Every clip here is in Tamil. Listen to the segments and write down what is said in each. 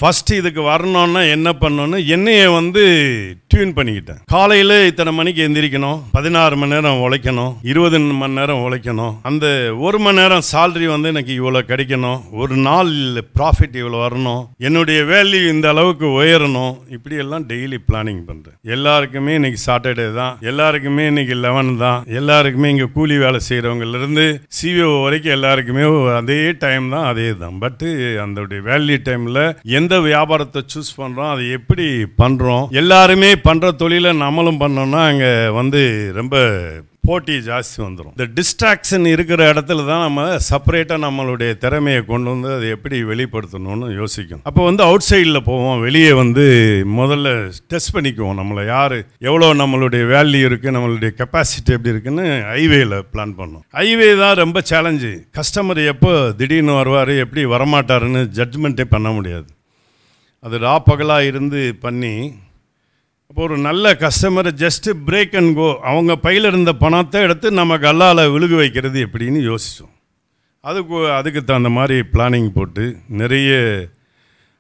ஃபஸ்ட்டு இதுக்கு வரணுன்னா என்ன பண்ணணும்னு என்னையை வந்து டியூன் பண்ணிக்கிட்டேன். காலையில் இத்தனை மணிக்கு எந்திரிக்கணும், 16 மணி நேரம் உழைக்கணும், 20 மணி நேரம் உழைக்கணும், அந்த 1 மணி நேரம் சாலரி வந்து எனக்கு இவ்வளோ கிடைக்கணும், ஒரு நாள் ப்ராஃபிட் இவ்வளோ வரணும், என்னுடைய வேல்யூ இந்த அளவுக்கு உயரணும், இப்படியெல்லாம் டெய்லி பிளானிங் பண்ணுறேன். எல்லாருக்குமே இன்னைக்கு சாட்டர்டே தான், எல்லாருக்குமே இன்னைக்கு 11 தான், எல்லாருக்குமே இங்கே கூலி வேலை செய்கிறவங்கலேருந்து சிஓ வரைக்கும் எல்லாருக்குமே அதே டைம் தான், அதே தான். பட்டு அந்த வேல்யூ டைமில் எந்த வியாபாரத்தை சூஸ் பண்ணுறோம், அதை எப்படி பண்ணுறோம், எல்லாருமே பண்ணுற தொழிலை நம்மளும் பண்ணோம்னா அங்கே வந்து ரொம்ப போட்டி ஜாஸ்தி வந்துடும். இந்த டிஸ்ட்ராக்ஷன் இருக்கிற இடத்துல தான் நம்ம செப்பரேட்டாக நம்மளுடைய திறமையை கொண்டு வந்து அதை எப்படி வெளிப்படுத்தணும்னு யோசிக்கணும். அப்போ வந்து அவுட் சைடில் போவோம், வெளியே வந்து முதல்ல டெஸ்ட் பண்ணிக்குவோம் நம்மளை யார் எவ்வளோ நம்மளுடைய வேல்யூ இருக்குது, நம்மளுடைய கெப்பாசிட்டி எப்படி இருக்குன்னு ஹைவேயில் பிளான் பண்ணோம். ஹைவே தான் ரொம்ப சேலஞ்சு. கஸ்டமர் எப்போ திடீர்னு வருவார், எப்படி வரமாட்டாருன்னு ஜட்ஜ்மெண்ட்டே பண்ண முடியாது. அது பகலாக இருந்து பண்ணி இப்போ ஒரு நல்ல கஸ்டமரை ஜஸ்ட்டு பிரேக் அண்ட் கோ, அவங்க பையில் இருந்த பணத்தை எடுத்து நம்ம கல்லால் விழுகு வைக்கிறது எப்படின்னு யோசித்தோம். அதுக்கு தகுந்த மாதிரி பிளானிங் போட்டு நிறைய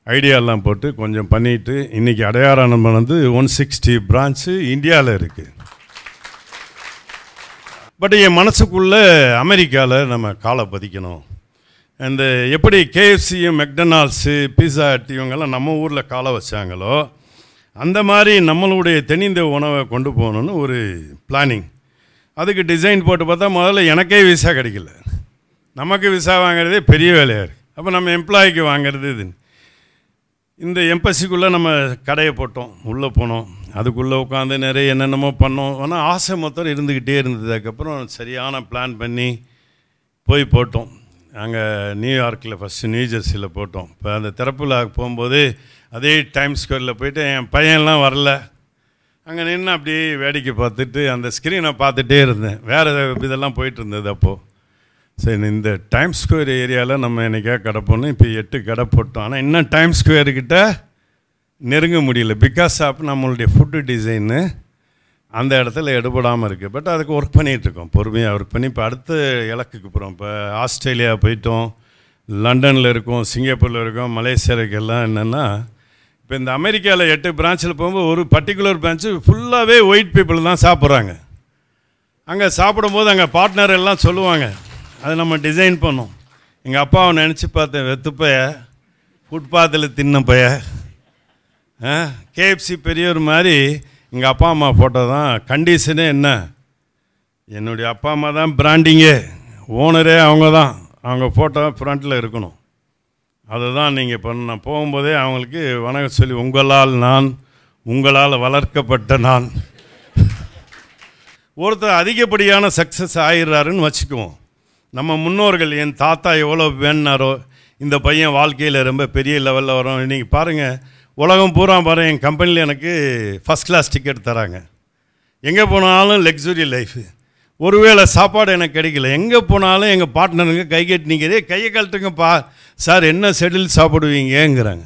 ஐடியாலாம் போட்டு கொஞ்சம் பண்ணிவிட்டு இன்றைக்கி அடையாளம் வந்து 160 பிரான்ச்சு இந்தியாவில் இருக்குது. பட் என் மனசுக்குள்ளே அமெரிக்காவில் நம்ம காலை பதிக்கணும். அந்த எப்படி கேஎஃப்சியும் மெக்டொனால்ட்ஸு பீஸா ஹட் இவங்கெல்லாம் நம்ம ஊரில் காலை வச்சாங்களோ அந்த மாதிரி நம்மளுடைய தென்னிந்திய உணவை கொண்டு போகணுன்னு ஒரு பிளானிங். அதுக்கு டிசைன் போட்டு பார்த்தா முதல்ல எனக்கே விசா கிடைக்கல, நமக்கு விசா வாங்கிறதே பெரிய வேலையாக இருக்குது. அப்போ நம்ம எம்ப்ளாய்க்கு வாங்கிறது இது. இந்த எம்பசிக்குள்ளே நம்ம கடையை போட்டோம், உள்ளே போனோம், அதுக்குள்ளே உட்காந்து நிறைய என்னென்னமோ பண்ணோம். ஆனால் ஆசை மொத்தம் இருந்துக்கிட்டே இருந்தது. அதுக்கப்புறம் சரியான பிளான் பண்ணி போய் போட்டோம். அங்கே நியூயார்க்கில் ஃபஸ்ட்டு நியூஜெர்சியில் போட்டோம். இப்போ அந்த திறப்புல போகும்போது அதே டைம் ஸ்கொயரில் போய்ட்டு என் பையன்லாம் வரல, அங்கே நின்று அப்படியே வேடிக்கை பார்த்துட்டு அந்த ஸ்க்ரீனை பார்த்துட்டே இருந்தேன். வேறு இதெல்லாம் போயிட்டு இருந்தது. அப்போது சரி இந்த டைம் ஸ்கொயர் ஏரியாவில் நம்ம என்றைக்கா கடை போனோம். இப்போ 8 கடை போட்டோம். ஆனால் இன்னும் டைம் ஸ்கொயர்கிட்ட நெருங்க முடியல. பிகாஸ் ஆஃப் நம்மளுடைய ஃபுட்டு டிசைனு அந்த இடத்துல எடுபடாமல் இருக்குது. பட் அதுக்கு ஒர்க் பண்ணிகிட்ருக்கோம், பொறுமையாக ஒர்க் பண்ணி. இப்போ அடுத்த இலக்குக்கு போகிறோம். இப்போ ஆஸ்திரேலியா போயிட்டோம், லண்டனில் இருக்கோம், சிங்கப்பூரில் இருக்கோம், மலேசியாவுக்கு எல்லாம். என்னென்னா இப்போ இந்த அமெரிக்காவில் 8 பிரான்ச்சில் போகும்போது ஒரு பர்டிகுலர் பிரான்ச்சு ஃபுல்லாகவே ஒயிட் பீப்புள் தான் சாப்பிட்றாங்க. அங்கே சாப்பிடும்போது அங்கே பார்ட்னர் எல்லாம் சொல்லுவாங்க, அதை நம்ம டிசைன் பண்ணோம். எங்கள் அப்பாவை நினச்சி பார்த்தேன், வெத்துப்பைய ஃபுட்பாத்தில் தின்ன பைய, கேஎஃப்சி பெரியவர் மாதிரி. எங்கள் அப்பா அம்மா ஃபோட்டோ தான் கண்டிஷனே. என்ன, என்னுடைய அப்பா அம்மா தான் பிராண்டிங்கே, ஓனரே அவங்க தான், அவங்க ஃபோட்டோ ஃப்ரண்ட்டில் இருக்கணும். அதுதான் நீங்கள் பண்ண போகும்போதே அவங்களுக்கு வணக்கம் சொல்லி, உங்களால் நான், உங்களால் வளர்க்கப்பட்ட நான். ஒருத்தர் அதிகப்படியான சக்ஸஸ் ஆகிடுறாருன்னு வச்சுக்குவோம். நம்ம முன்னோர்கள், என் தாத்தா எவ்வளோ வேணாரோ, இந்த பையன் வாழ்க்கையில் ரொம்ப பெரிய லெவலில் வரும். இன்றைக்கி பாருங்கள், உலகம் பூரா பாருங்கள், என் கம்பெனியில் எனக்கு ஃபஸ்ட் கிளாஸ் டிக்கெட் தராங்க. எங்கே போனாலும் லக்ஸுரி லைஃபு. ஒருவேளை சாப்பாடு எனக்கு கிடைக்கல, எங்கே போனாலும் எங்கள் பார்ட்னருங்க கை கட்டி நிற்கிறே, கையை கழட்டுங்கப்பா சார், என்ன ஷெட்யூல் சாப்பிடுவீங்கங்கிறாங்க.